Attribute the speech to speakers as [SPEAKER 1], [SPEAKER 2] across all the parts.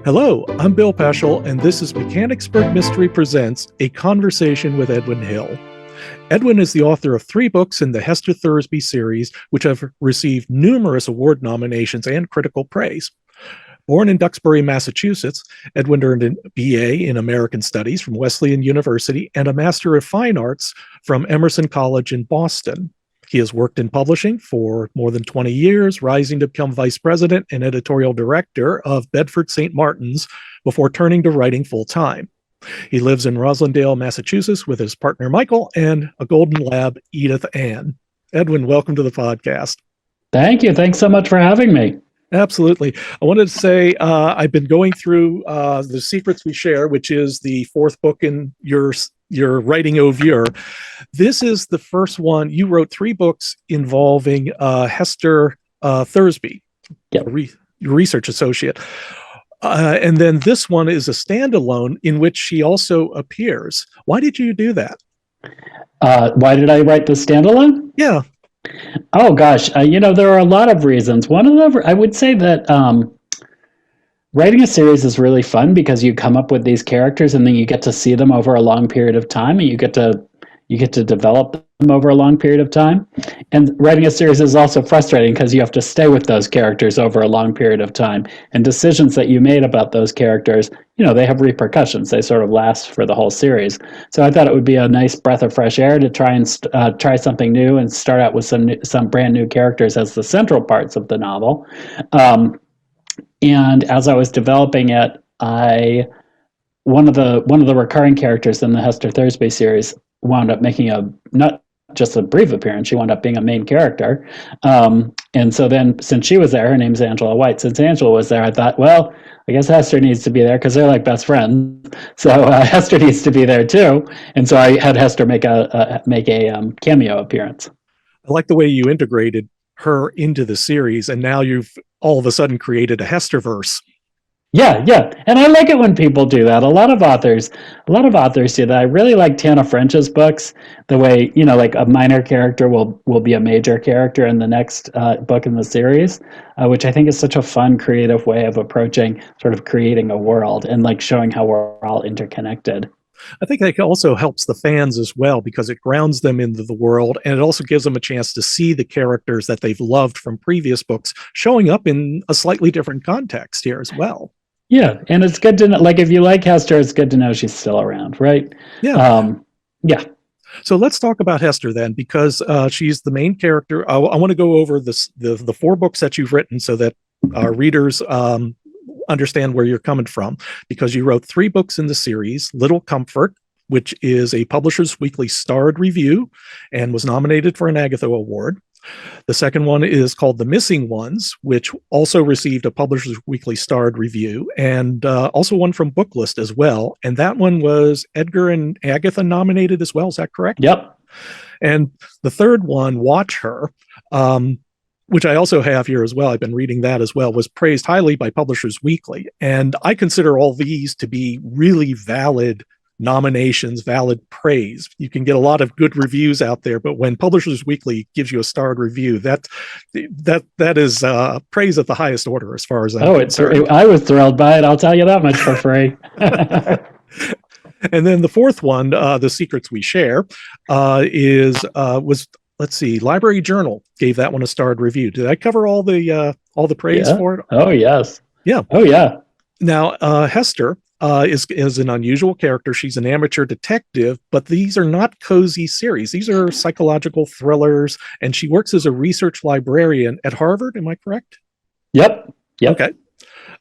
[SPEAKER 1] Hello, I'm Bill Peschel, and this is Mechanicsburg Mystery Presents, a conversation with Edwin Hill. Edwin is the author of 3 books in the Hester Thursby series, which have received numerous award nominations and critical praise. Born in Duxbury, Massachusetts, Edwin earned a BA in American Studies from Wesleyan University and a Master of Fine Arts from Emerson College in Boston. He has worked in publishing for more than 20 years, rising to become vice president and editorial director of Bedford St. Martin's before turning to writing full-time. He lives in Roslindale, Massachusetts with his partner Michael and a golden lab, Edith Ann. Edwin, welcome to the podcast.
[SPEAKER 2] Thank you. Thanks so much for having me.
[SPEAKER 1] Absolutely. I wanted to say I've been going through The Secrets We Share, which is the 4th book in your writing oeuvre. This is the first one. You wrote 3 books involving Hester Thursby,
[SPEAKER 2] yep.
[SPEAKER 1] Your research associate. And then this one is a standalone in which she also appears. Why did you do that?
[SPEAKER 2] Why did I write the standalone?
[SPEAKER 1] Yeah.
[SPEAKER 2] Oh, gosh. There are a lot of reasons. One of them, I would say that writing a series is really fun because you come up with these characters and then you get to see them over a long period of time, and you get to develop them over a long period of time. And writing a series is also frustrating because you have to stay with those characters over a long period of time. And decisions that you made about those characters, they have repercussions. They sort of last for the whole series. So I thought it would be a nice breath of fresh air to try and try something new and start out with some brand new characters as the central parts of the novel. And as I was developing it, one of the recurring characters in the Hester Thursby series wound up making not just a brief appearance. She wound up being a main character. And so then, since she was there, her name's Angela White. Since Angela was there, I thought, well, I guess Hester needs to be there because they're like best friends. So Hester needs to be there too. And so I had Hester make a cameo appearance.
[SPEAKER 1] I like the way you integrated her into the series, and now you've all of a sudden created a Hesterverse.
[SPEAKER 2] Yeah. And I like it when people do that. A lot of authors do that. I really like Tana French's books, the way, like a minor character will be a major character in the next book in the series, which I think is such a fun, creative way of approaching sort of creating a world and like showing how we're all interconnected.
[SPEAKER 1] I think that also helps the fans as well because it grounds them into the world, and it also gives them a chance to see the characters that they've loved from previous books showing up in a slightly different context here as well.
[SPEAKER 2] Yeah, and it's good to know, like, if you like Hester, it's good to know she's still around, right?
[SPEAKER 1] Yeah.
[SPEAKER 2] Yeah.
[SPEAKER 1] So let's talk about Hester then, because she's the main character. I want to go over the 4 books that you've written so that our readers understand where you're coming from, because you wrote 3 books in the series: Little Comfort, which is a Publishers Weekly starred review and was nominated for an Agatha Award. The second one is called The Missing Ones, which also received a Publishers Weekly starred review and also one from Booklist as well. And that one was Edgar and Agatha nominated as well. Is that correct?
[SPEAKER 2] Yep.
[SPEAKER 1] And the third one, Watch Her, which I also have here as well, I've been reading that as well, was praised highly by Publishers Weekly. And I consider all these to be really valid nominations, valid praise. You can get a lot of good reviews out there, but when Publishers Weekly gives you a starred review, that is praise at the highest order as far as I'm concerned.
[SPEAKER 2] I was thrilled by it. I'll tell you that much for free.
[SPEAKER 1] And then the 4th one, The Secrets We Share, was let's see, Library Journal gave that one a starred review. Did I cover all the praise for it?
[SPEAKER 2] Oh yes.
[SPEAKER 1] Yeah.
[SPEAKER 2] Oh yeah.
[SPEAKER 1] Now Hester is an unusual character. She's an amateur detective, but these are not cozy series. These are psychological thrillers, and she works as a research librarian at Harvard. Am I correct?
[SPEAKER 2] Yep.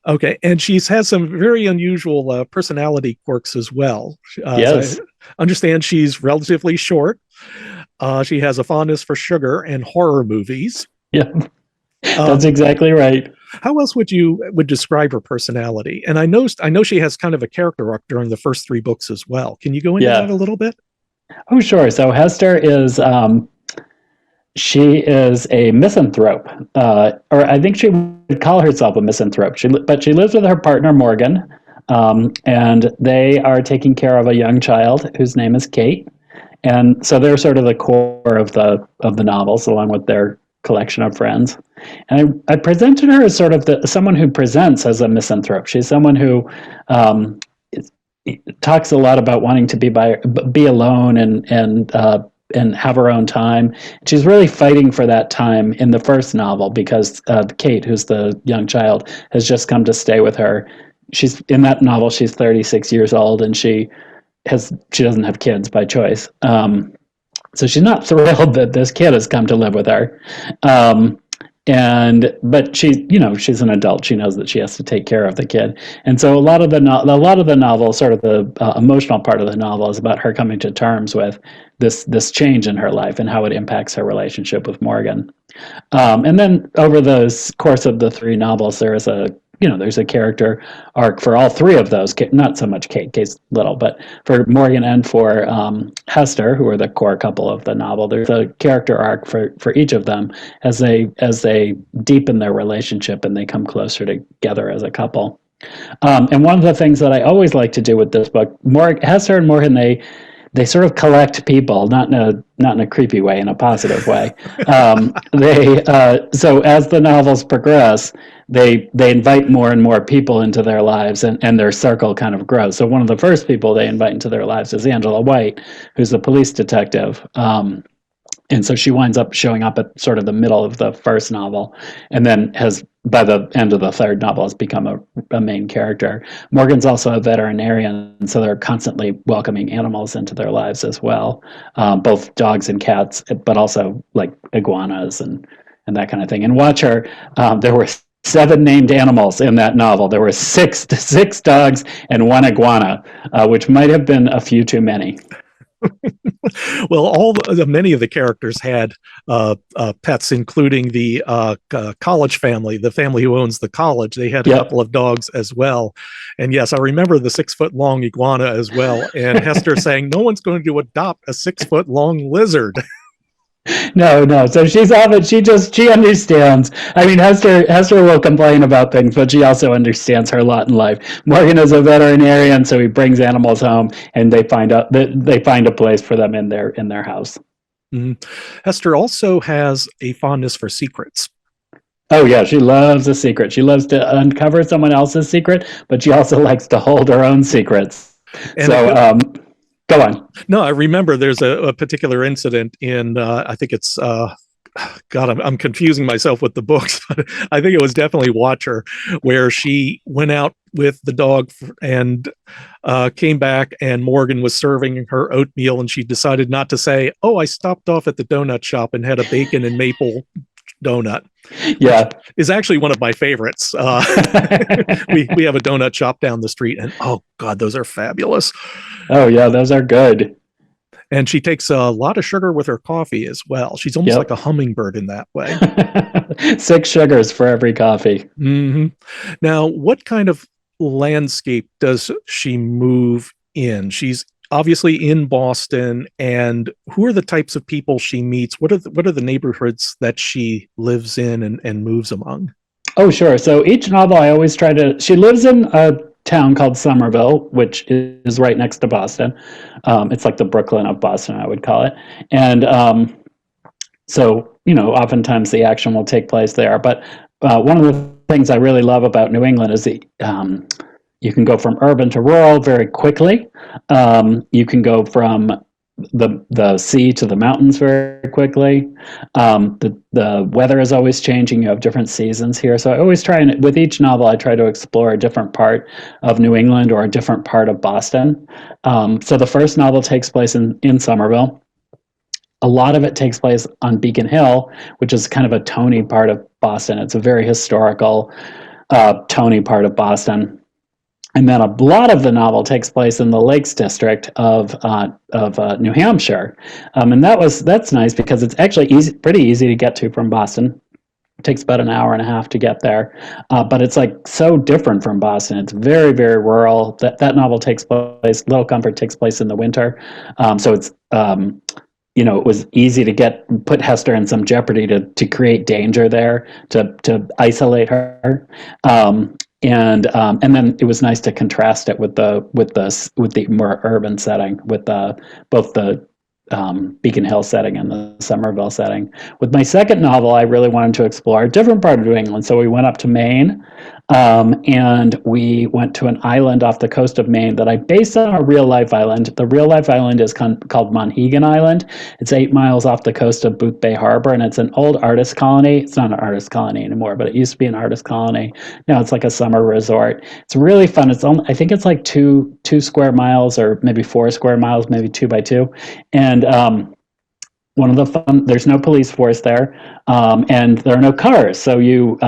[SPEAKER 1] Okay. And she's had some very unusual personality quirks as well.
[SPEAKER 2] Yes.
[SPEAKER 1] So I understand she's relatively short. She has a fondness for sugar and horror movies.
[SPEAKER 2] Yeah, that's exactly right.
[SPEAKER 1] How else would describe her personality? And I know she has kind of a character arc during the first 3 books as well. Can you go into that a little bit?
[SPEAKER 2] Oh, sure. So Hester is she is a misanthrope, or I think she would call herself a misanthrope. But she lives with her partner Morgan, and they are taking care of a young child whose name is Kate. And so they're sort of the core of the novels, along with their collection of friends. And I presented her as sort of someone who presents as a misanthrope. She's someone who talks a lot about wanting to be alone and have her own time. She's really fighting for that time in the first novel because Kate, who's the young child, has just come to stay with her. She's in that novel. She's 36 years old, and she doesn't have kids by choice. So she's not thrilled that this kid has come to live with her. But she's an adult. She knows that she has to take care of the kid. And so a lot of the novel, sort of the emotional part of the novel, is about her coming to terms with this change in her life and how it impacts her relationship with Morgan. And then over the course of the three novels, there's a character arc for all three of those. Not so much Kate's little, but for Morgan and for Hester, who are the core couple of the novel, there's a character arc for each of them as they deepen their relationship and they come closer together as a couple. And one of the things that I always like to do with this book, Hester and Morgan, they sort of collect people, not in a creepy way, in a positive way. So as the novels progress, they invite more and more people into their lives, and their circle kind of grows. So one of the first people they invite into their lives is Angela White, who's a police detective. And so she winds up showing up at sort of the middle of the first novel, and then by the end of the third novel, has become a main character. Morgan's also a veterinarian, so they're constantly welcoming animals into their lives as well, both dogs and cats, but also like iguanas and that kind of thing. And watch her, there were 7 named animals in that novel. There were six dogs and 1 iguana, which might have been a few too many.
[SPEAKER 1] Well, many of the characters had pets, including the college family, the family who owns the college. They had a couple of dogs as well. And yes, I remember the 6-foot-long iguana as well. And Hester saying, no one's going to adopt a 6-foot-long lizard.
[SPEAKER 2] No. So she's off it. She understands. I mean, Hester will complain about things, but she also understands her lot in life. Morgan is a veterinarian, so he brings animals home, and they find a place for them in their house.
[SPEAKER 1] Mm-hmm. Hester also has a fondness for secrets.
[SPEAKER 2] Oh yeah, she loves a secret. She loves to uncover someone else's secret, but she also likes to hold her own secrets. And go on.
[SPEAKER 1] No, I remember there's a particular incident in, I think it's, God, I'm confusing myself with the books, but I think it was definitely Watcher, where she went out with the dog and came back, and Morgan was serving her oatmeal, and she decided not to say, oh, I stopped off at the donut shop and had a bacon and maple donut.
[SPEAKER 2] Yeah,
[SPEAKER 1] is actually one of my favorites. We have a donut shop down the street, and oh God, those are fabulous.
[SPEAKER 2] Oh yeah, those are good.
[SPEAKER 1] And she takes a lot of sugar with her coffee as well. She's almost like a hummingbird in that way.
[SPEAKER 2] 6 sugars for every coffee.
[SPEAKER 1] Mm-hmm. Now, what kind of landscape does she move in? She's obviously in Boston, and who are the types of people she meets? What are the neighborhoods that she lives in and moves among?
[SPEAKER 2] Oh, sure. So each novel, I always she lives in a town called Somerville, which is right next to Boston. It's like the Brooklyn of Boston, I would call it. And so, oftentimes the action will take place there. But one of the things I really love about New England is you can go from urban to rural very quickly. You can go from the sea to the mountains very quickly. The weather is always changing. You have different seasons here. So I always with each novel, I try to explore a different part of New England or a different part of Boston. So the first novel takes place in Somerville. A lot of it takes place on Beacon Hill, which is kind of a Tony part of Boston. It's a very historical Tony part of Boston. And then a lot of the novel takes place in the Lakes District of New Hampshire, and that's nice because it's actually pretty easy to get to from Boston. It takes about an hour and a half to get there, but it's like so different from Boston. It's very, very rural. That novel takes place. Little Comfort takes place in the winter, so it's it was easy to put Hester in some jeopardy to create danger there, to isolate her. And then it was nice to contrast it with the more urban setting, with both the Beacon Hill setting and the Somerville setting. With my second novel, I really wanted to explore a different part of New England. So we went up to Maine, and we went to an island off the coast of Maine that I based on a real life island. The real life island is called Monhegan Island. It's 8 miles off the coast of Boothbay Harbor, and it's an old artist colony. It's not an artist colony anymore, but it used to be an artist colony. Now it's like a summer resort. It's really fun. I think it's like two square miles, or maybe 4 square miles, maybe 2 by 2. And one of the fun, there's no police force there, and there are no cars, so you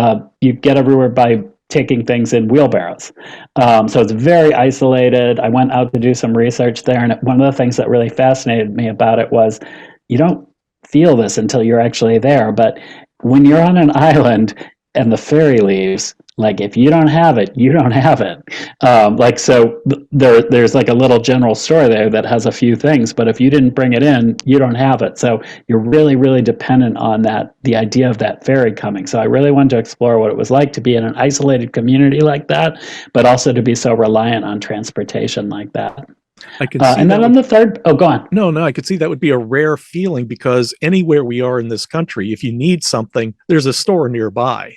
[SPEAKER 2] get everywhere by taking things in wheelbarrows. So it's very isolated. I went out to do some research there, and one of the things that really fascinated me about it was you don't feel this until you're actually there, but when you're on an island and the ferry leaves, like if you don't have it, you don't have it. There's like a little general store there that has a few things, but if you didn't bring it in, you don't have it. So you're really, really dependent on the idea of that ferry coming. So I really wanted to explore what it was like to be in an isolated community like that, but also to be so reliant on transportation like that.
[SPEAKER 1] I can see
[SPEAKER 2] and then on the third, go on.
[SPEAKER 1] No, I could see that would be a rare feeling, because anywhere we are in this country, if you need something, there's a store nearby.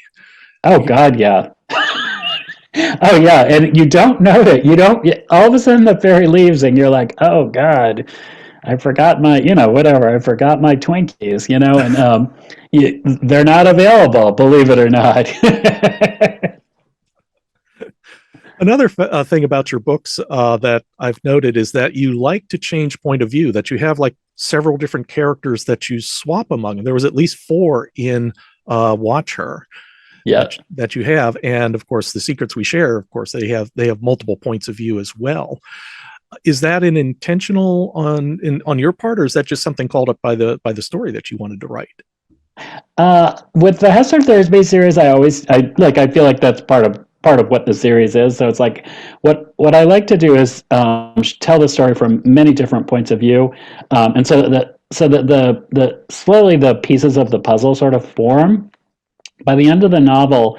[SPEAKER 2] Oh God, yeah. Oh yeah, and you don't know it. You don't. All of a sudden, the ferry leaves, and you're like, "Oh God, I forgot my, whatever. I forgot my Twinkies, and they're not available. Believe it or not."
[SPEAKER 1] Another thing about your books that I've noted is that you like to change point of view. That you have like several different characters that you swap among. There was at least 4 in Watch Her.
[SPEAKER 2] Yeah,
[SPEAKER 1] that you have, and of course the Secrets We Share, of course they have multiple points of view as well. Is that an intentional on your part, or is that just something called up by the story that you wanted to write?
[SPEAKER 2] With the Hester Thursby series, I feel like that's part of what the series is. So it's like what I like to do is tell the story from many different points of view, and so that the slowly the pieces of the puzzle sort of form. By the end of the novel,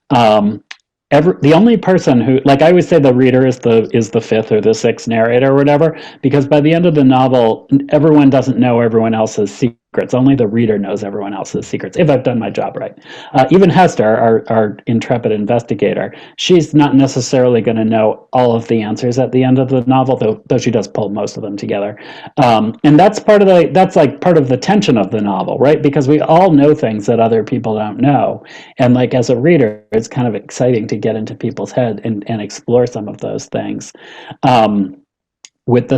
[SPEAKER 2] the only person who, like I always say, the reader is the 5th or the 6th narrator or whatever, because by the end of the novel, everyone doesn't know everyone else's secrets. Only the reader knows everyone else's secrets, if I've done my job right. Even Hester, our intrepid investigator, she's not necessarily going to know all of the answers at the end of the novel, though she does pull most of them together. And that's part of the tension of the novel, right? Because we all know things that other people don't know. And like as a reader, it's kind of exciting to get into people's head and explore some of those things. With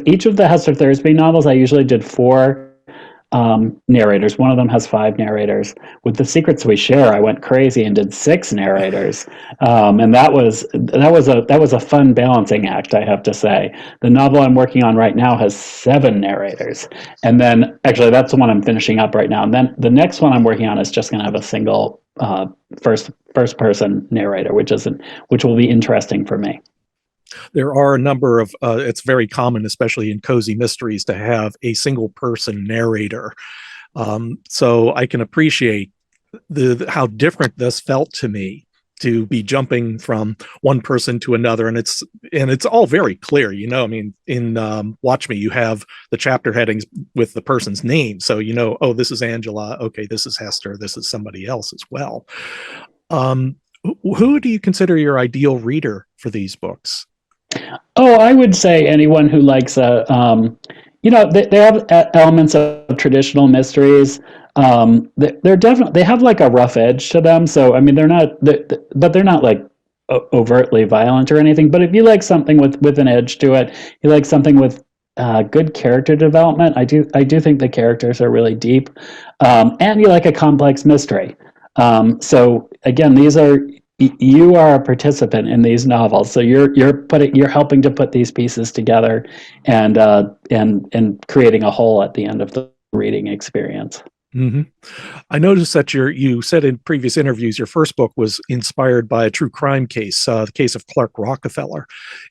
[SPEAKER 2] each of the Hester Thursby novels, I usually did 4 narrators. One of them has 5 narrators. With The Secrets We Share, I went crazy and did 6 narrators, and that was a fun balancing act, I have to say. The novel I'm working on right now has 7 narrators, and then actually that's the one I'm finishing up right now. And then the next one I'm working on is just going to have a single first person narrator, which will be interesting for me.
[SPEAKER 1] There are a number of, it's very common, especially in cozy mysteries, to have a single person narrator. So I can appreciate how different this felt to me, to be jumping from one person to another. And it's all very clear, I mean, in Watch Me, you have the chapter headings with the person's name. So, oh, this is Angela. Okay, this is Hester. This is somebody else as well. Who do you consider your ideal reader for these books?
[SPEAKER 2] Oh, I would say anyone who likes they have elements of traditional mysteries. They have like a rough edge to them. So I mean, they're not like overtly violent or anything. But if you like something with an edge to it, you like something with good character development. I do think the characters are really deep, and you like a complex mystery. So again, you are a participant in these novels, so you're helping to put these pieces together and creating a whole at the end of the reading experience.
[SPEAKER 1] Mm-hmm. I noticed that you said in previous interviews your first book was inspired by a true crime case, the case of Clark Rockefeller.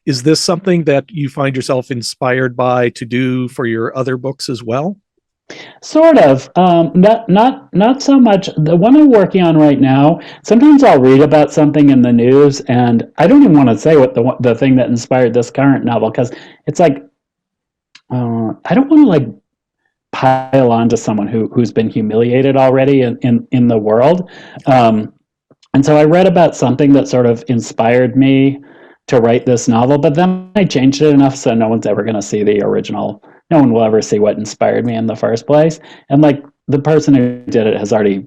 [SPEAKER 1] Is this something that you find yourself inspired by to do for your other books as well?
[SPEAKER 2] Sort of. Not so much. The one I'm working on right now, sometimes I'll read about something in the news, and I don't even want to say what the thing that inspired this current novel, because it's like I don't want to like pile on to someone who's been humiliated already in the world. And so I read about something that sort of inspired me to write this novel, but then I changed it enough so no one's ever going to see the original. No one will ever see what inspired me in the first place. And like the person who did it has already,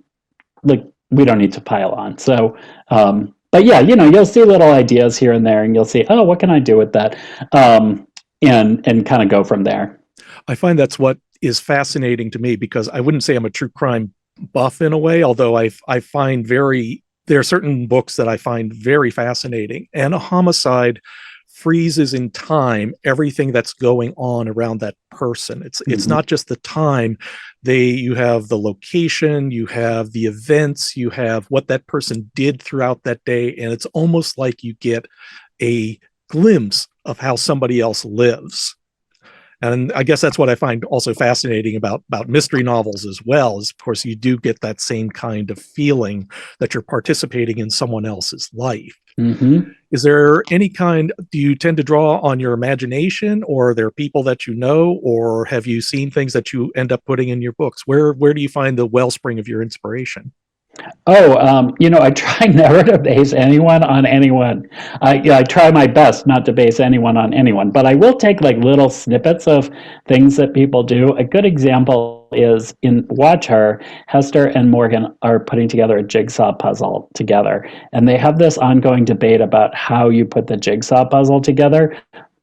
[SPEAKER 2] like, we don't need to pile on. So, but yeah, you know, you'll see little ideas here and there, and you'll see, oh, what can I do with that? And kind of go from there.
[SPEAKER 1] I find that's what is fascinating to me, because I wouldn't say I'm a true crime buff in a way, although I find there are certain books that I find very fascinating, and a homicide freezes in time everything that's going on around that person. It's not just the time. You have the location, you have the events, you have what that person did throughout that day, and it's almost like you get a glimpse of how somebody else lives. And I guess that's what I find also fascinating about mystery novels as well, is of course you do get that same kind of feeling that you're participating in someone else's life.
[SPEAKER 2] Mm-hmm.
[SPEAKER 1] Is there any do you tend to draw on your imagination, or are there people that you know, or have you seen things that you end up putting in your books? Where do you find the wellspring of your inspiration?
[SPEAKER 2] Oh, you know, I try never to base anyone on anyone. I try my best not to base anyone on anyone, but I will take like little snippets of things that people do. A good example is in Watch Her, Hester and Morgan are putting together a jigsaw puzzle together, and they have this ongoing debate about how you put the jigsaw puzzle together.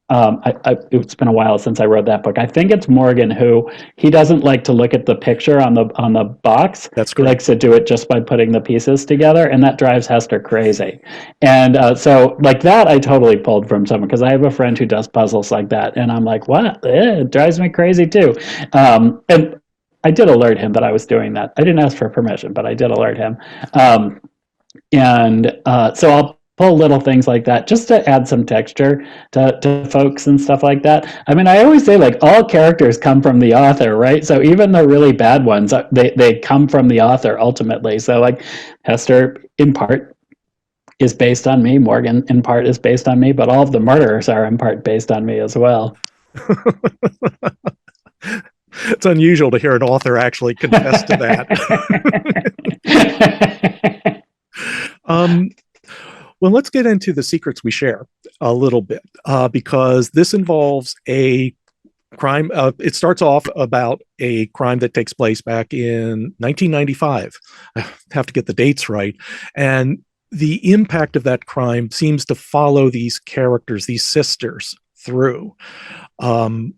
[SPEAKER 2] It's been a while since I wrote that book. I think it's Morgan who he doesn't like to look at the picture on the box.
[SPEAKER 1] That's
[SPEAKER 2] He
[SPEAKER 1] great.
[SPEAKER 2] likes to do it just by putting the pieces together, and that drives Hester crazy. And so like that, I totally pulled from someone, because I have a friend who does puzzles like that, and I'm like, what? It drives me crazy too. And I did alert him that I was doing that. I didn't ask for permission, but I did alert him. So I'll pull little things like that just to add some texture to folks and stuff like that. I mean, I always say like all characters come from the author, right? So even the really bad ones, they come from the author ultimately. So like Hester in part is based on me, Morgan in part is based on me, but all of the murderers are in part based on me as well.
[SPEAKER 1] It's unusual to hear an author actually confess to that. Well, let's get into the secrets we share a little bit, because this involves a crime. It starts off about a crime that takes place back in 1995. I have to get the dates right. And the impact of that crime seems to follow these characters, these sisters, through. Can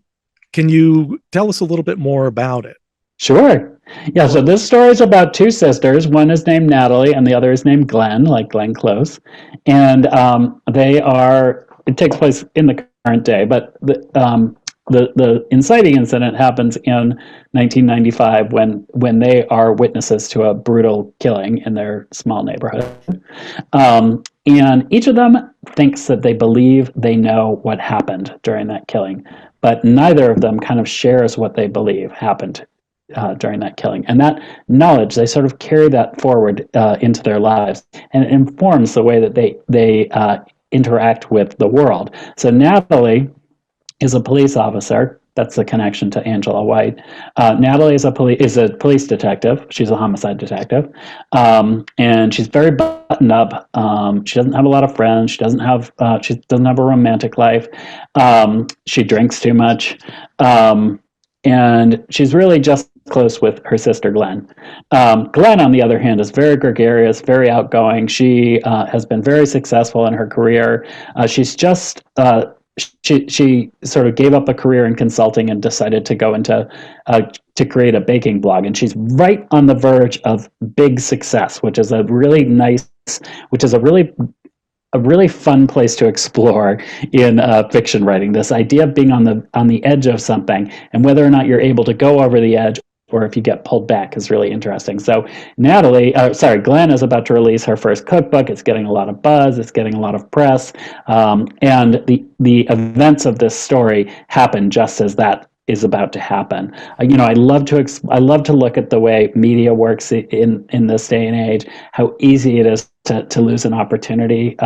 [SPEAKER 1] you tell us a little bit more about it?
[SPEAKER 2] Sure. Yeah, so this story is about two sisters. One is named Natalie and the other is named Glenn, like Glenn Close. And it takes place in the current day, but the inciting incident happens in 1995 when they are witnesses to a brutal killing in their small neighborhood. And each of them thinks that they believe they know what happened during that killing, but neither of them kind of shares what they believe happened during that killing. And that knowledge, they sort of carry that forward into their lives, and it informs the way that they interact with the world. So Natalie is a police officer. That's the connection to Angela White. Natalie is a police detective. She's a homicide detective, and she's very buttoned up. She doesn't have a lot of friends. She doesn't have a romantic life. She drinks too much, and she's really just close with her sister Glenn. Glenn, on the other hand, is very gregarious, very outgoing. She has been very successful in her career. She's just she sort of gave up a career in consulting and decided to go into to create a baking blog, and she's right on the verge of big success, which is a really fun place to explore in fiction writing. This idea of being on the edge of something, and whether or not you're able to go over the edge or if you get pulled back is really interesting. So Glenn is about to release her first cookbook. It's getting a lot of buzz. It's getting a lot of press. And the events of this story happen just as that is about to happen. I love to look at the way media works in this day and age, how easy it is to lose an opportunity,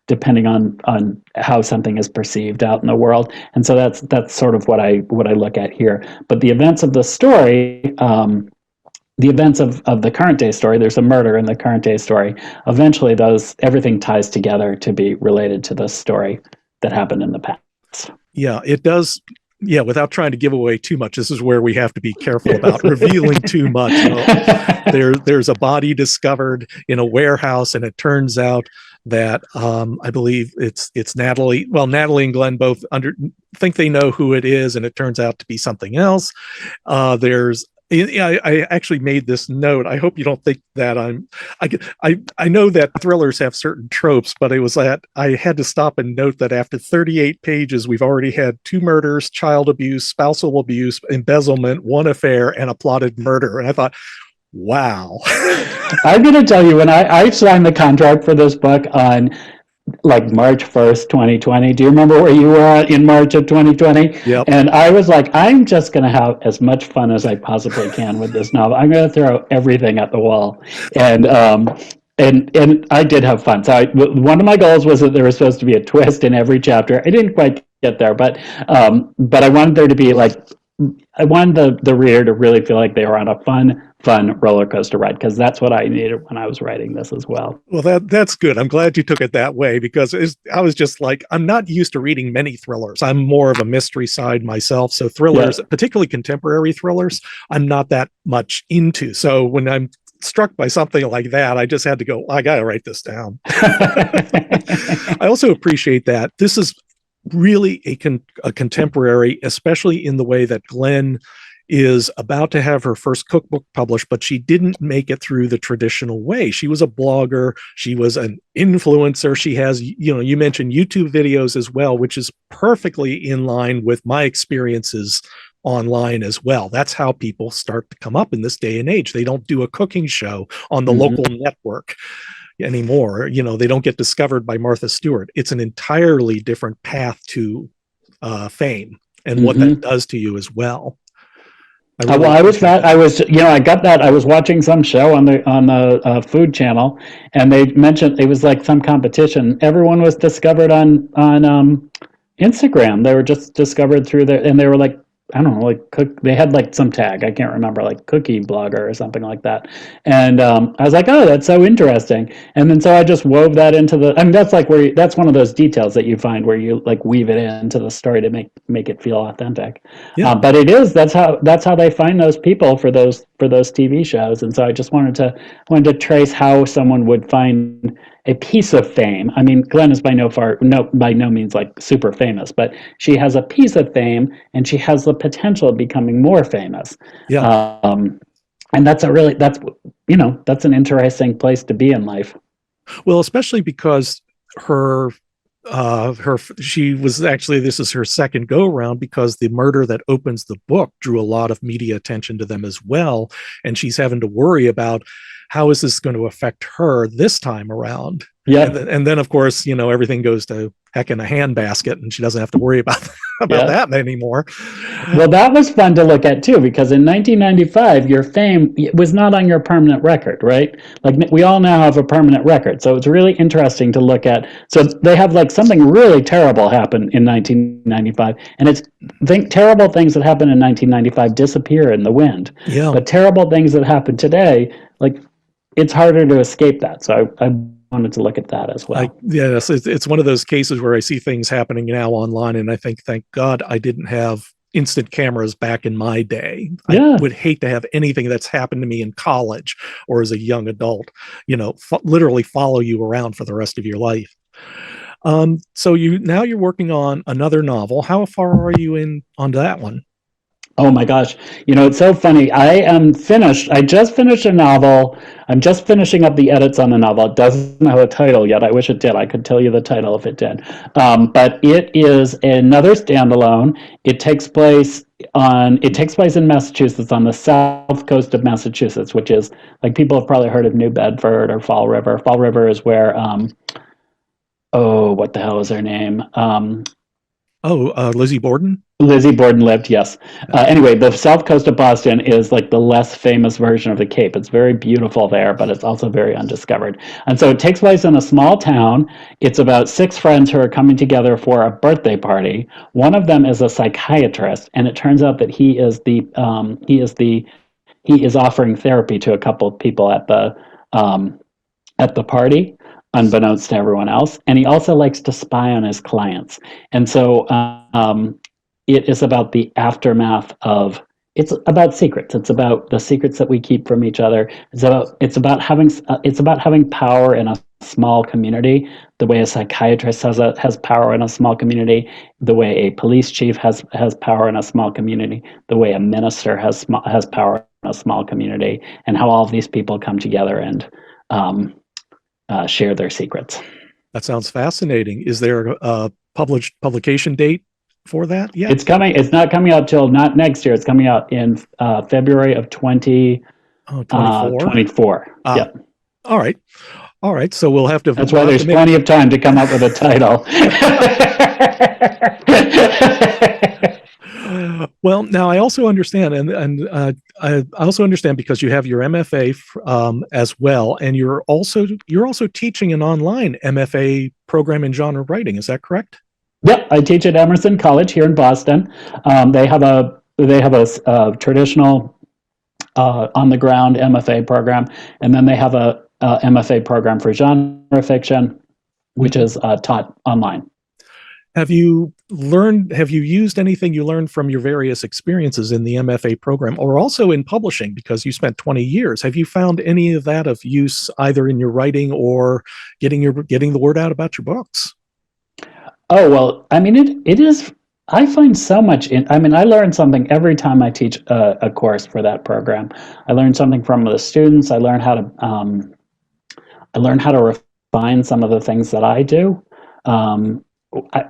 [SPEAKER 2] depending on how something is perceived out in the world. And so that's sort of what I look at here. But the events of the story, the events of the current day story, there's a murder in the current day story. Eventually everything ties together to be related to the story that happened in the past.
[SPEAKER 1] Yeah, it does. Yeah, without trying to give away too much, this is where we have to be careful about revealing too much. There's a body discovered in a warehouse, and it turns out that I believe it's Natalie. Well, Natalie and Glenn both think they know who it is, and it turns out to be something else. I actually made this note. I hope you don't think that I know that thrillers have certain tropes, but it was that I had to stop and note that after 38 pages, we've already had 2 murders, child abuse, spousal abuse, embezzlement, 1 affair, and a plotted murder. And I thought, wow.
[SPEAKER 2] I'm going to tell you, when I signed the contract for this book on like March 1st, 2020. Do you remember where you were in March of 2020?
[SPEAKER 1] Yep.
[SPEAKER 2] And I was like, I'm just going to have as much fun as I possibly can with this novel. I'm going to throw everything at the wall. And I did have fun. So one of my goals was that there was supposed to be a twist in every chapter. I didn't quite get there, but I wanted there to be I wanted the reader to really feel like they were on a fun roller coaster ride, because that's what I needed when I was writing this as well.
[SPEAKER 1] Well, that's good. I'm glad you took it that way, because I was just like, I'm not used to reading many thrillers. I'm more of a mystery side myself. So thrillers, particularly contemporary thrillers, I'm not that much into. So when I'm struck by something like that, I just had to go, I got to write this down. I also appreciate that this is really a contemporary, especially in the way that Glenn is about to have her first cookbook published, but she didn't make it through the traditional way. She was a blogger. She was an influencer. She has, you mentioned YouTube videos as well, which is perfectly in line with my experiences online as well. That's how people start to come up in this day and age. They don't do a cooking show on the local network anymore. They don't get discovered by Martha Stewart. It's an entirely different path to fame and what that does to you as well. I got that. I was watching some show on the Food Channel, and they mentioned it was like some competition. Everyone was discovered on Instagram. They were just discovered through and they were like, I don't know, they had like some tag, I can't remember, like cookie blogger or something like that. And I was like, oh, that's so interesting. And then so I just wove that into that's one of those details that you find where you like weave it into the story to make it feel authentic. Yeah. But that's how they find those people for those TV shows. And so I just wanted to trace how someone would find a piece of fame. I mean, Glenn is by no means like super famous, but she has a piece of fame, and she has the potential of becoming more famous. Yeah. And that's an interesting place to be in life. Well, especially because she was actually, this is her second go around, because the murder that opens the book drew a lot of media attention to them as well. And she's having to worry about, how is this going to affect her this time around? Yeah. And then of course, everything goes to heck in a handbasket, and she doesn't have to worry about that anymore. Well,
[SPEAKER 2] that was fun to look at too, because in 1995, your fame was not on your permanent record, right? Like we all now have a permanent record. So it's really interesting to look at. So they have like something really terrible happen in 1995, and terrible things that happen in 1995 disappear in the wind. Yeah. But terrible things that happen today, like it's harder to escape that. So I wanted to look at that as well.
[SPEAKER 1] Yes, it's one of those cases where I see things happening now online, and I think, thank God I didn't have instant cameras back in my day. Yeah. I would hate to have anything that's happened to me in college or as a young adult, literally follow you around for the rest of your life. So you're working on another novel. How far are you on that one?
[SPEAKER 2] Oh my gosh. It's so funny. I am finished. I just finished a novel. I'm just finishing up the edits on the novel. It doesn't have a title yet. I wish it did. I could tell you the title if it did. But it is another standalone. It takes place in Massachusetts, on the south coast of Massachusetts, which is, like, people have probably heard of New Bedford or Fall River. Fall River is where, what the hell is her name?
[SPEAKER 1] Lizzie Borden.
[SPEAKER 2] Lizzie Borden lived, yes. Anyway, the south coast of Boston is like the less famous version of the Cape. It's very beautiful there, but it's also very undiscovered. And so it takes place in a small town. It's about 6 friends who are coming together for a birthday party. One of them is a psychiatrist, and it turns out that he is offering therapy to a couple of people at the party, unbeknownst to everyone else. And he also likes to spy on his clients. And so it is about the aftermath of. It's about secrets. It's about the secrets that we keep from each other. It's about having power in a small community, the way a psychiatrist has power in a small community, the way a police chief has power in a small community, the way a minister has power in a small community, and how all of these people come together and share their secrets.
[SPEAKER 1] That sounds fascinating. Is there a publication date for that yet?
[SPEAKER 2] It's coming. It's not coming out till not next year. It's coming out in February of 2024. Yeah.
[SPEAKER 1] All right. So we'll have to.
[SPEAKER 2] That's why there's plenty of time to come up with a title.
[SPEAKER 1] Well, now I also understand, and I also understand because you have your MFA as well, and you're also teaching an online MFA program in genre writing. Is that correct?
[SPEAKER 2] Yep, I teach at Emerson College here in Boston. They have a traditional on the ground MFA program, and then they have a MFA program for genre fiction, which is taught online.
[SPEAKER 1] Have you used anything you learned from your various experiences in the MFA program, or also in publishing, because you spent 20 years? Have you found any of that of use either in your writing or getting the word out about your books?
[SPEAKER 2] Oh, well, I mean, it is, I find so much I learn something every time I teach a course for that program. I learn something from the students. I learn how to refine some of the things that I do.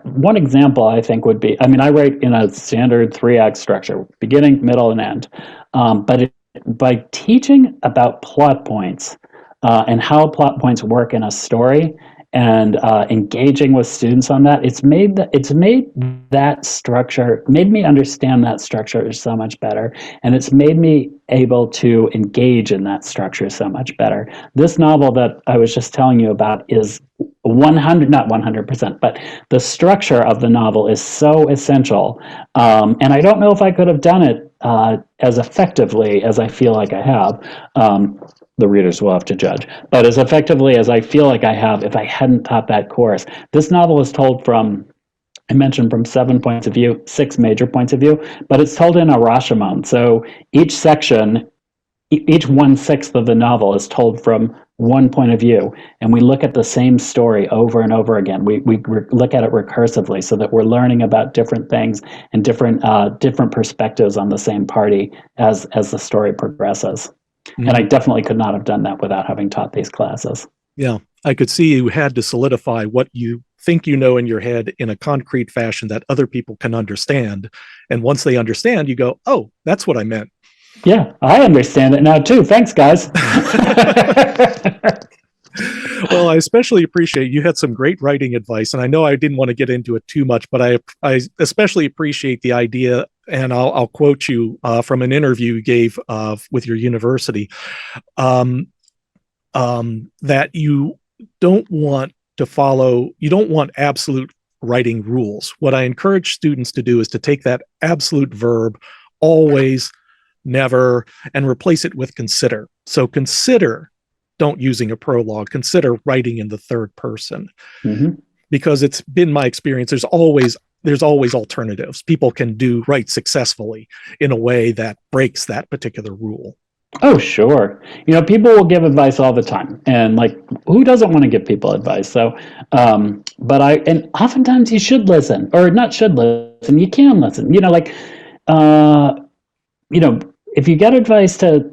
[SPEAKER 2] One example I think would be, I write in a standard 3-act structure, beginning, middle, and end. But by teaching about plot points and how plot points work in a story, and engaging with students on that, it's made me understand that structure so much better, and it's made me able to engage in that structure so much better. This novel that I was just telling you about is not 100%, but the structure of the novel is so essential, and I don't know if I could have done it as effectively as I feel like I have. The readers will have to judge, but as effectively as I feel like I have if I hadn't taught that course. This novel is told from 7 points of view, 6 major points of view, but it's told in a Rashomon. So each section, each 1/6 of the novel is told from one point of view, and we look at the same story over and over again. We look at it recursively so that we're learning about different things and different perspectives on the same party as the story progresses. Mm-hmm. And I definitely could not have done that without having taught these classes.
[SPEAKER 1] Yeah, I could see you had to solidify what you think you know in your head in a concrete fashion that other people can understand. And once they understand, you go, oh, that's what I meant.
[SPEAKER 2] Yeah, I understand it now too. Thanks, guys.
[SPEAKER 1] Well, I especially appreciate you had some great writing advice, and I know I didn't want to get into it too much, but I especially appreciate the idea, and I'll quote you from an interview you gave with your university, that you don't want absolute writing rules. What I encourage students to do is to take that absolute verb, always, never, and replace it with consider. So consider. Don't using a prologue, consider writing in the third person. Mm-hmm. Because it's been my experience, there's always alternatives. People can write successfully in a way that breaks that particular rule.
[SPEAKER 2] Oh, sure. People will give advice all the time, and who doesn't want to give people advice? So, but oftentimes you should listen, or not should listen, you can listen. If you get advice to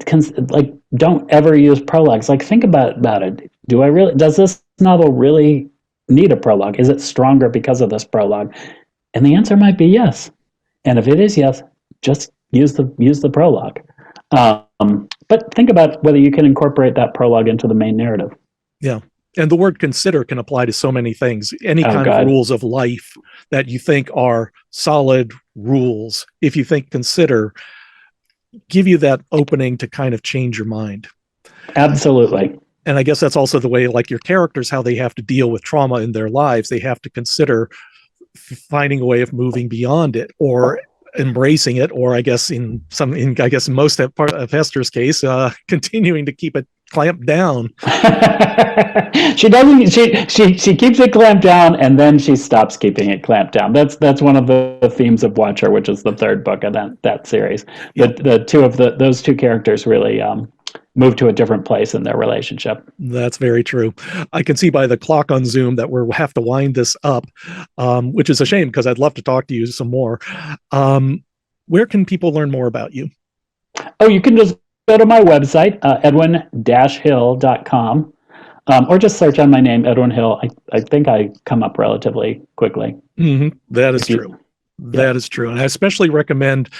[SPEAKER 2] don't ever use prologues, think about it. Does this novel really need a prologue? Is it stronger because of this prologue? And the answer might be yes. And if it is yes, just use the prologue. But think about whether you can incorporate that prologue into the main narrative.
[SPEAKER 1] Yeah. And the word consider can apply to so many things. Any kind of rules of life that you think are solid rules, if you think consider, give you that opening to kind of change your mind.
[SPEAKER 2] Absolutely.
[SPEAKER 1] And I guess that's also the way, like your characters, how they have to deal with trauma in their lives. They have to consider finding a way of moving beyond it, or embracing it, or I guess in most part of Hester's case, continuing to keep it clamped down.
[SPEAKER 2] She doesn't. She keeps it clamped down, and then she stops keeping it clamped down. That's one of the themes of Watcher, which is the third book of that series.
[SPEAKER 1] Yep.
[SPEAKER 2] Those two characters really move to a different place in their relationship.
[SPEAKER 1] That's very true. I can see by the clock on Zoom that we'll have to wind this up, which is a shame because I'd love to talk to you some more. Where can people learn more about you?
[SPEAKER 2] Oh, you can just go to my website, edwin-hill.com, or just search on my name, Edwin Hill. I think I come up relatively quickly.
[SPEAKER 1] Mm-hmm. That is true. That is true. And I especially recommend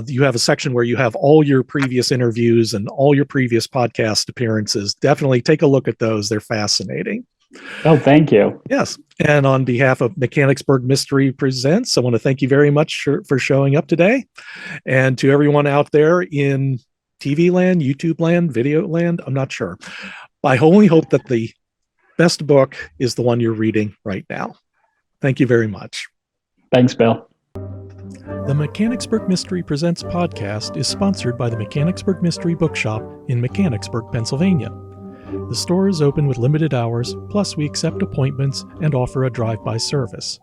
[SPEAKER 1] you have a section where you have all your previous interviews and all your previous podcast appearances. Definitely take a look at those. They're fascinating.
[SPEAKER 2] Oh, thank you.
[SPEAKER 1] Yes. And on behalf of Mechanicsburg Mystery Presents, I want to thank you very much for showing up today. And to everyone out there in TV land, YouTube land, video land, I'm not sure. I only hope that the best book is the one you're reading right now. Thank you very much.
[SPEAKER 2] Thanks, Bill.
[SPEAKER 1] The Mechanicsburg Mystery Presents podcast is sponsored by the Mechanicsburg Mystery Bookshop in Mechanicsburg, Pennsylvania. The store is open with limited hours, plus we accept appointments and offer a drive-by service.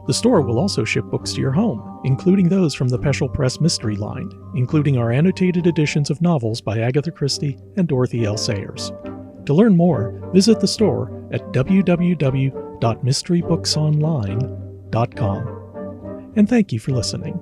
[SPEAKER 1] The store will also ship books to your home, including those from the Peschel Press Mystery line, including our annotated editions of novels by Agatha Christie and Dorothy L. Sayers. To learn more, visit the store at www.mysterybooksonline.com. And thank you for listening.